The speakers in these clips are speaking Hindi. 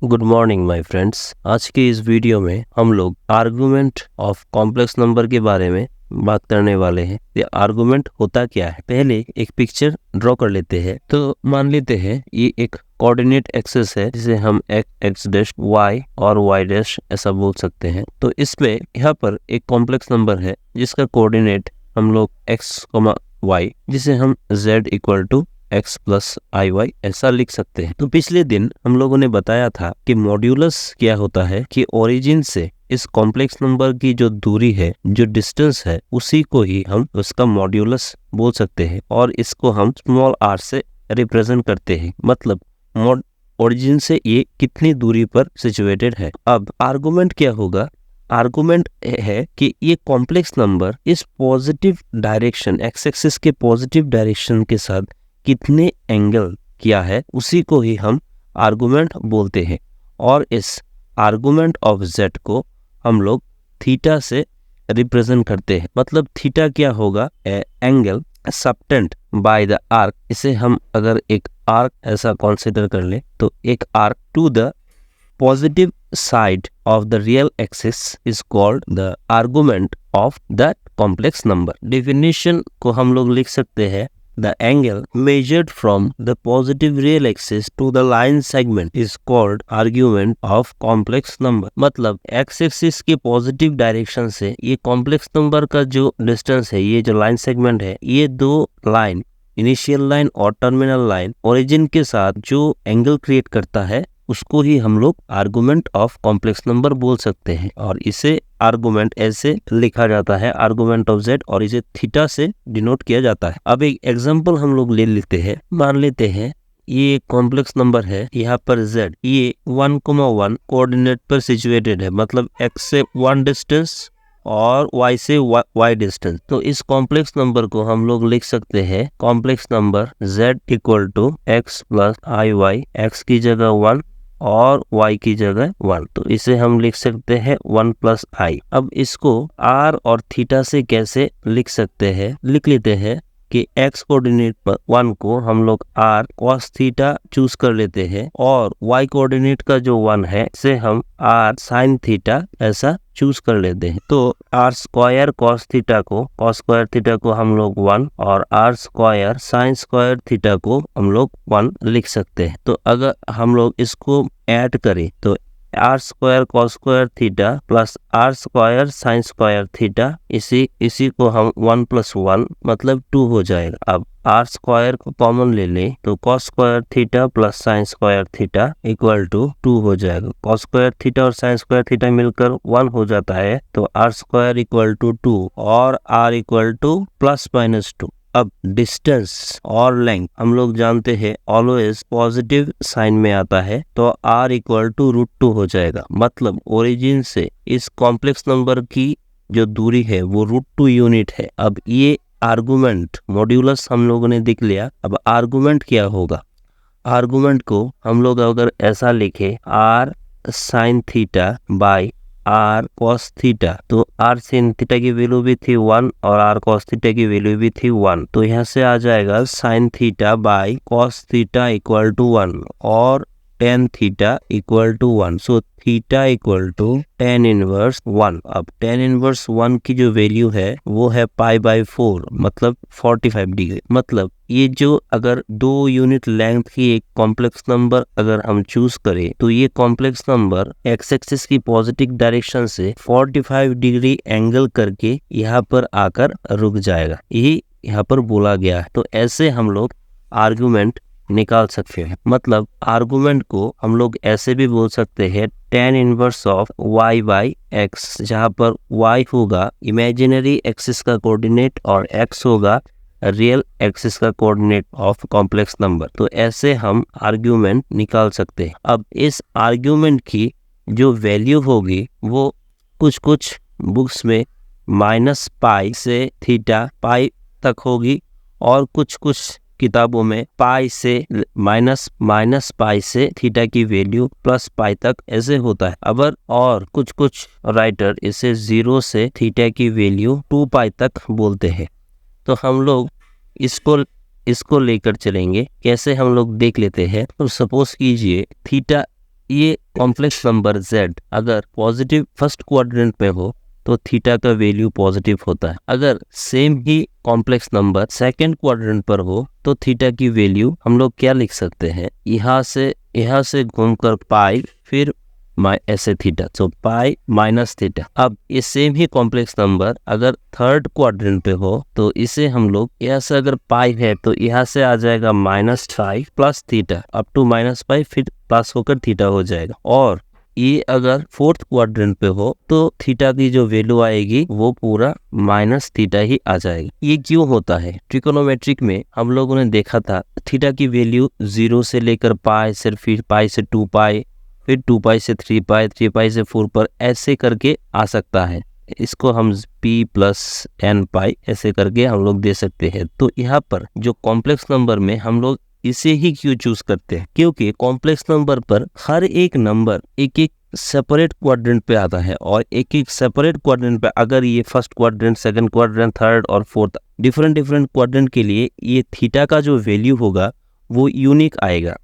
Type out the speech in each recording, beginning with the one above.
Good morning my friends. आज के इस वीडियो में हम लोग आर्गुमेंट ऑफ कॉम्प्लेक्स नंबर के बारे में बात करने वाले हैं। ये आर्गुमेंट होता क्या है, पहले एक पिक्चर ड्रॉ कर लेते हैं। तो मान लेते हैं ये एक कोऑर्डिनेट एक्सिस है जिसे हम एक्स डैश वाई और वाई डैश ऐसा बोल सकते हैं। तो इसमें यहाँ पर एक कॉम्प्लेक्स नंबर है जिसका कोऑर्डिनेट हम लोग एक्स वाई, जिसे हम z equal to x plus i Y ऐसा लिख सकते हैं। तो पिछले दिन हम लोगों ने बताया था कि मॉड्यूलस क्या होता है, कि ओरिजिन से इस कॉम्प्लेक्स नंबर की जो दूरी है, जो डिस्टेंस है, उसी को ही हम उसका मॉड्यूलस बोल सकते हैं और इसको हम स्मॉल r से रिप्रेजेंट करते हैं। मतलब ओरिजिन से ये कितनी दूरी पर सिचुएटेड है। अब आर्गुमेंट क्या होगा? आर्गुमेंट है कि ये कॉम्प्लेक्स नंबर इस पॉजिटिव डायरेक्शन, एक्स एक्सिस के पॉजिटिव डायरेक्शन के साथ कितने एंगल किया है, उसी को ही हम आर्गुमेंट बोलते हैं। और इस आर्गुमेंट ऑफ z को हम लोग थीटा से रिप्रेजेंट करते हैं। मतलब थीटा क्या होगा? Angle subtend by the arc. इसे हम अगर एक आर्क ऐसा कंसीडर कर ले तो एक arc to the positive side of the real axis is called the argument of that complex number. Definition को हम लोग लिख सकते हैं, the angle measured from the positive real axis to the line segment is called argument of complex number. मतलब x axis के पॉजिटिव डायरेक्शन से ये कॉम्प्लेक्स नंबर का जो डिस्टेंस है, ये जो लाइन सेगमेंट है, ये दो लाइन, इनिशियल लाइन और टर्मिनल लाइन, ओरिजिन के साथ जो एंगल क्रिएट करता है, उसको ही हम लोग आर्गुमेंट ऑफ कॉम्प्लेक्स नंबर बोल सकते हैं। और इसे आर्गुमेंट ऐसे लिखा जाता है, आर्गुमेंट ऑफ z, और इसे थीटा से डिनोट किया जाता है। अब एक एग्जांपल हम लोग ले लेते हैं। मान लेते हैं ये कॉम्प्लेक्स नंबर है, यहाँ पर z ये 1,1 कोऑर्डिनेट पर सिचुएटेड है। मतलब x से 1 डिस्टेंस और y से y डिस्टेंस। तो इस कॉम्प्लेक्स नंबर को हम लोग लिख सकते हैं complex number z equal to x plus i Y, x की जगह 1 और y की जगह 1। तो इसे हम लिख सकते हैं 1 प्लस आई। अब इसको r और थीटा से कैसे लिख सकते हैं? लिख लेते हैं कि x कोऑर्डिनेट पर 1 को हम लोग r cos थीटा चूज कर लेते हैं और y कोऑर्डिनेट का जो 1 है इसे हम r sin थीटा ऐसा चूज कर लेते हैं। तो r स्क्वायर cos थीटा को हम लोग 1 और r square sin square theta को हम लोग 1 लिख सकते हैं। तो अगर हम लोग इसको ऐड करें तो R square cos square theta plus R square sine square theta, इसी को हम 1 प्लस 1 मतलब 2 हो जाएगा। अब आर स्क्वायर को कॉमन ले लें तो cos square theta plus sine square theta equal to 2 हो जाएगा। कॉस स्क्वायर थीटा और साइन स्क्वायर थीटा मिलकर 1 हो जाता है। तो आर स्क्वायर इक्वल टू 2 और R equal to plus minus 2। अब डिस्टेंस और लेंथ हम लोग जानते हैं ऑलवेज पॉजिटिव साइन में आता है, तो r इक्वल टू √2 हो जाएगा। मतलब ओरिजिन से इस कॉम्प्लेक्स नंबर की जो दूरी है वो √2 यूनिट है। अब ये आर्गुमेंट मॉड्यूलस हम लोगों ने देख लिया। अब आर्गुमेंट क्या होगा? आर्गुमेंट को हम लोग अगर ऐसा लिखे r sine theta by r cos theta, तो r sin थीटा की वैल्यू भी थी 1 और r cos थीटा की वैल्यू भी थी 1। तो यहाँ से आ जाएगा sin theta by cos theta equal to 1 और tan theta equal to 1। So theta equal to tan inverse 1। अब tan इनवर्स 1 की जो वैल्यू है वो है π/4 मतलब 45 डिग्री। मतलब ये जो अगर 2 यूनिट लेंथ की एक कॉम्प्लेक्स नंबर अगर हम चूज करें तो ये कॉम्प्लेक्स नंबर एक्स एक्सिस की पॉजिटिव डायरेक्शन से 45 डिग्री एंगल करके यहाँ पर आकर रुक जाएगा। यही यहाँ पर बोला गया है। तो ऐसे हम लोग आर्गुमेंट निकाल सकते हैं। मतलब आर्गुमेंट को हम लोग ऐसे भी बोल सकते हैं tan inverse of y by x, जहाँ पर y होगा इमेजिनरी एक्सिस का कोऑर्डिनेट और x होगा रियल एक्सिस का कोऑर्डिनेट ऑफ कॉम्प्लेक्स नंबर। तो ऐसे हम आर्ग्यूमेंट निकाल सकते हैं। अब इस आर्ग्यूमेंट की जो वैल्यू होगी वो कुछ बुक्स में -π से थीटा पाई तक होगी और कुछ किताबों में पाई से माइनस पाई से थीटा की वैल्यू प्लस पाई तक ऐसे होता है। अगर और कुछ राइटर इसे 0 से थीटा की वैल्यू 2 पाई तक बोलते हैं। तो हम लोग इसको लेकर चलेंगे। कैसे हम लोग देख लेते हैं। तो सपोज कीजिए थीटा ये कॉम्प्लेक्स नंबर z अगर पॉजिटिव फर्स्ट क्वाड्रेंट में हो तो थीटा का वैल्यू पॉजिटिव होता है। अगर सेम ही कॉम्प्लेक्स नंबर सेकंड क्वाड्रेंट पर हो तो थीटा की वैल्यू हम लोग क्या लिख सकते हैं, यहाँ से घूमकर पाई फिर ऐसे थीटा, सो पाई माइनस थीटा। अब ये सेम ही कॉम्प्लेक्स नंबर अगर थर्ड क्वाड्रेंट पे हो तो इसे हम लोग यहाँ से अगर पाई है तो यहाँ से आ जाएगा -5 प्लस थीटा अप टू -5 फिर प्लस होकर थीटा हो जाएगा। और ये अगर फोर्थ क्वाड्रेंट पे हो तो थीटा की जो वैल्यू आएगी वो पूरा माइनस थीटा ही आ जाएगी। ये क्यों होता है? ट्रिकोनोमेट्रिक में हम लोगों ने देखा था थीटा की वैल्यू 0 से लेकर पाई से, फिर पाई से 2 पाई, फिर 2 पाई से 3 पाई, 3 पाई से 4 पर ऐसे करके आ सकता है। इसको हम p प्लस n पाई ऐसे करके हम लोग दे सकते हैं। तो यहाँ पर जो कॉम्प्लेक्स नंबर में हम लोग इसे ही क्यों चूज करते हैं? क्योंकि कॉम्प्लेक्स नंबर पर हर एक नंबर एक एक सेपरेट क्वाड्रेंट पे आता है और एक एक सेपरेट क्वाड्रेंट पे अगर ये first quadrant, second quadrant, third और फोर्थ डिफरेंट क्वाड्रेंट के लिए ये थीटा का जो वैल्यू होगा वो यूनिक आएगा।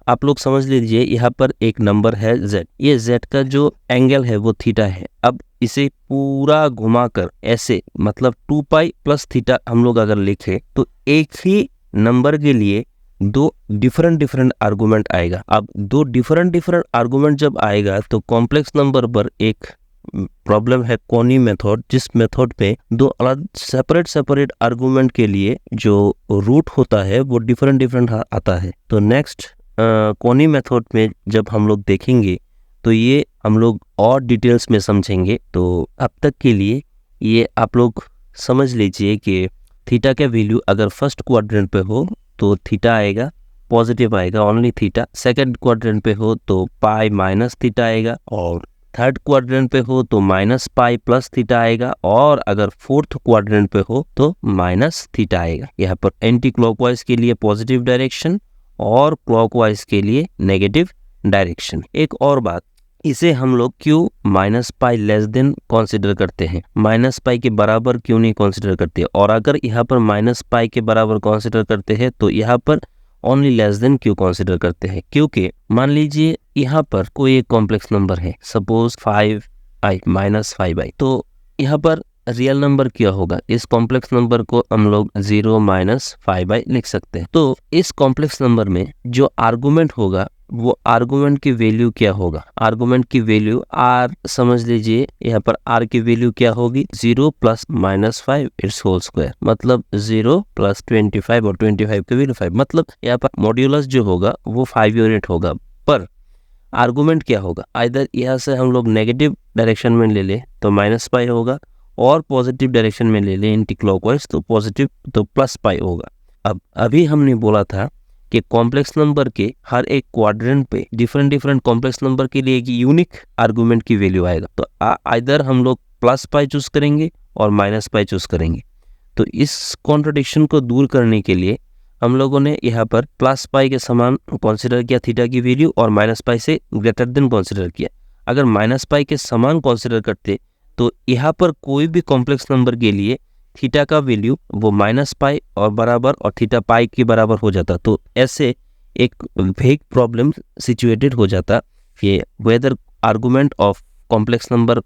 आप लोग समझ लीजिए यहाँ पर एक नंबर है z, ये z का जो एंगल है वो थीटा है। अब इसे पूरा घुमाकर ऐसे मतलब 2 पाई प्लस थीटा हम लोग अगर लिखे तो एक ही नंबर के लिए दो डिफरेंट आर्गुमेंट आएगा। अब दो डिफरेंट आर्गुमेंट जब आएगा तो कॉम्प्लेक्स नंबर पर एक प्रॉब्लम है कोनी मेथड, जिस मेथड पे दो अलग सेपरेट आर्गुमेंट के लिए जो रूट होता है वो डिफरेंट आता है। तो नेक्स्ट कोनी मेथड में जब हम लोग देखेंगे तो ये हम लोग और डिटेल्स में समझेंगे। तो अब तक के लिए ये आप लोग समझ लीजिए कि थीटा का वैल्यू अगर फर्स्ट क्वाड्रेंट पे हो तो थीटा आएगा पॉजिटिव आएगा, ओनली थीटा। सेकंड क्वाड्रेंट पे हो तो पाई माइनस थीटा आएगा, और थर्ड क्वाड्रेंट पे हो तो माइनस पाई प्लस थीटा आएगा, और अगर फोर्थ क्वाड्रेंट पे हो तो माइनस थीटा आएगा। यहाँ पर एंटी क्लॉकवाइज के लिए पॉजिटिव डायरेक्शन और क्लॉकवाइज के लिए नेगेटिव डायरेक्शन। एक और बात, इसे हम लोग क्यों minus pi less than consider करते हैं, माइनस पाई के बराबर क्यों नहीं कॉन्सिडर करते? और अगर यहाँ पर माइनस पाई के बराबर कॉन्सिडर करते हैं तो यहाँ पर ओनली लेस देन क्यों कॉन्सिडर करते हैं? क्योंकि मान लीजिए यहाँ पर कोई एक कॉम्प्लेक्स नंबर है, सपोज 5i -5i, तो यहाँ पर रियल नंबर क्या होगा? इस कॉम्प्लेक्स नंबर को हम लोग 0 -5i लिख सकते हैं। तो इस कॉम्प्लेक्स नंबर में जो आर्गुमेंट होगा वो आर्गुमेंट की वैल्यू क्या होगा? आर्गुमेंट की वैल्यू r, समझ लीजिए यहाँ पर r की वैल्यू क्या होगी? 0 प्लस -5 इट्स होल स्क्वायर, मतलब 0 प्लस 25 और 25 की वैल्यू 5, मतलब यहाँ पर मॉड्यूलस जो होगा वो 5 यूनिट होगा। पर आर्गुमेंट क्या होगा? आइदर यहाँ से हम लोग नेगेटिव डायरेक्शन में ले ले तो -पाई होगा, और पॉजिटिव डायरेक्शन में ले ले एंटी क्लॉकवाइज तो पॉजिटिव तो +पाई होगा। अब अभी हमने बोला था कि कॉम्प्लेक्स नंबर के हर एक क्वाड्रेंट पे डिफरेंट कॉम्प्लेक्स नंबर के लिए एक यूनिक आर्गुमेंट की वैल्यू आएगा। तो आइदर हम लोग +पाई चूज करेंगे और -पाई चूज करेंगे। तो इस कॉन्ट्रडिक्शन को दूर करने के लिए हम लोगों ने यहाँ पर +पाई के समान कंसीडर किया थीटा की वैल्यू, और -पाई से ग्रेटर देन कंसीडर किया। अगर -पाई के समान कंसीडर करते तो यहाँ पर कोई भी कॉम्प्लेक्स नंबर के लिए थीटा का वैल्यू वो -पाई और बराबर और थीटा पाई के बराबर हो जाता। तो ऐसे एक वेग प्रॉब्लम सिचुएटेड हो जाता कि whether argument of complex number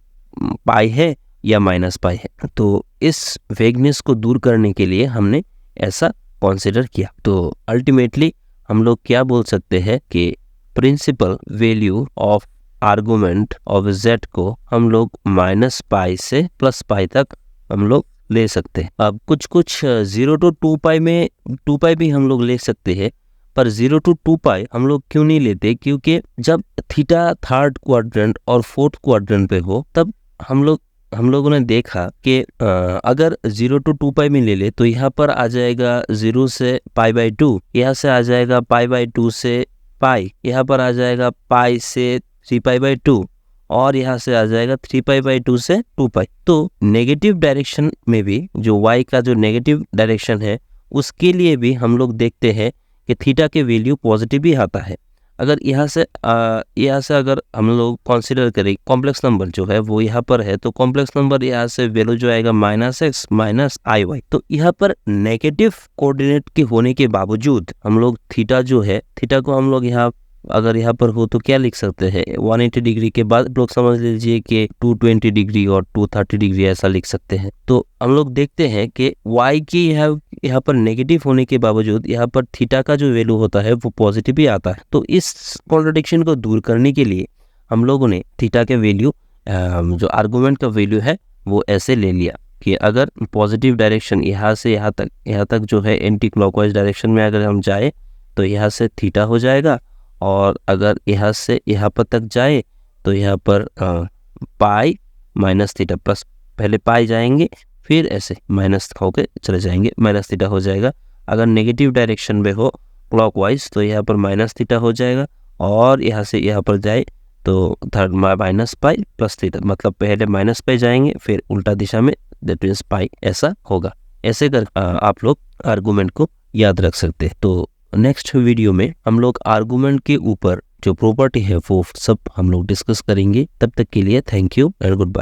pi है या -पाई है। तो इस वेगनेस को दूर करने के लिए हमने ऐसा कंसीडर किया। तो अल्टीमेटली हम लोग क्या बोल सकते हैं कि principal value of argument of z को हम लोग -पाई से +पाई तक हम लोग ले सकते हैं। अब कुछ 0 to 2 पाई में 2 पाई भी हम लोग ले सकते हैं, पर 0 to 2 पाई हम लोग क्यों नहीं लेते? क्योंकि जब थीटा थर्ड क्वाड्रेंट और फोर्थ क्वाड्रेंट पे हो तब हम लोगों ने देखा कि अगर 0 to 2 पाई में ले ले तो यहाँ पर आ जाएगा 0 से π/2, यहाँ से आ जाएगा π/2 से पाई, यहाँ पर आ जाएगा पाई से 3π/2, और यहाँ से आ जाएगा 3π/2 से 2 पाई। तो नेगेटिव डायरेक्शन में भी जो y का जो नेगेटिव डायरेक्शन है उसके लिए भी हम लोग देखते हैं कि थीटा के वैल्यू पॉजिटिव ही आता है। अगर यहाँ से अगर हम लोग कंसीडर करें कॉम्प्लेक्स नंबर जो है वो यहाँ पर है, तो कॉम्प्लेक्स नंबर यहाँ से वैल्यू जो आएगा -x -iy। तो यहाँ पर नेगेटिव कोऑर्डिनेट के होने के बावजूद हम लोग थीटा जो है, थीटा को हम लोग यहाँ अगर यहाँ पर हो तो क्या लिख सकते हैं, 180 डिग्री के बाद लोग समझ लीजिए कि 220 डिग्री और 230 डिग्री ऐसा लिख सकते हैं। तो हम लोग देखते हैं कि y की यहाँ पर नेगेटिव होने के बावजूद यहाँ पर थीटा का जो वैल्यू होता है वो पॉजिटिव ही आता है। तो इस कॉन्ट्रडिक्शन को दूर करने के लिए हम लोगों ने थीटा के वैल्यू जो आर्गुमेंट का वैल्यू है वो ऐसे ले लिया कि अगर पॉजिटिव डायरेक्शन यहाँ से यहाँ तक जो है एंटी क्लॉकवाइज डायरेक्शन में अगर हम जाए तो यहाँ से थीटा हो जाएगा, और अगर यहाँ से यहाँ पर तक जाए तो यहाँ पर पाई माइनस थीटा प्लस, पहले पाई जाएंगे फिर ऐसे माइनस होके चले जाएंगे, माइनस थीटा हो जाएगा। अगर नेगेटिव डायरेक्शन में हो क्लॉकवाइज तो यहाँ पर माइनस थीटा हो जाएगा, और यहाँ से यहाँ पर जाए तो third minus pi plus theta, मतलब पहले माइनस पे जाएंगे फिर उल्टा दिशा में, दैट मीन्स पाई, ऐसा होगा। ऐसे कर आप लोग आर्गुमेंट को याद रख सकते हैं। तो नेक्स्ट वीडियो में हम लोग आर्गुमेंट के ऊपर जो प्रॉपर्टी है वो सब हम लोग डिस्कस करेंगे। तब तक के लिए thank you and good bye.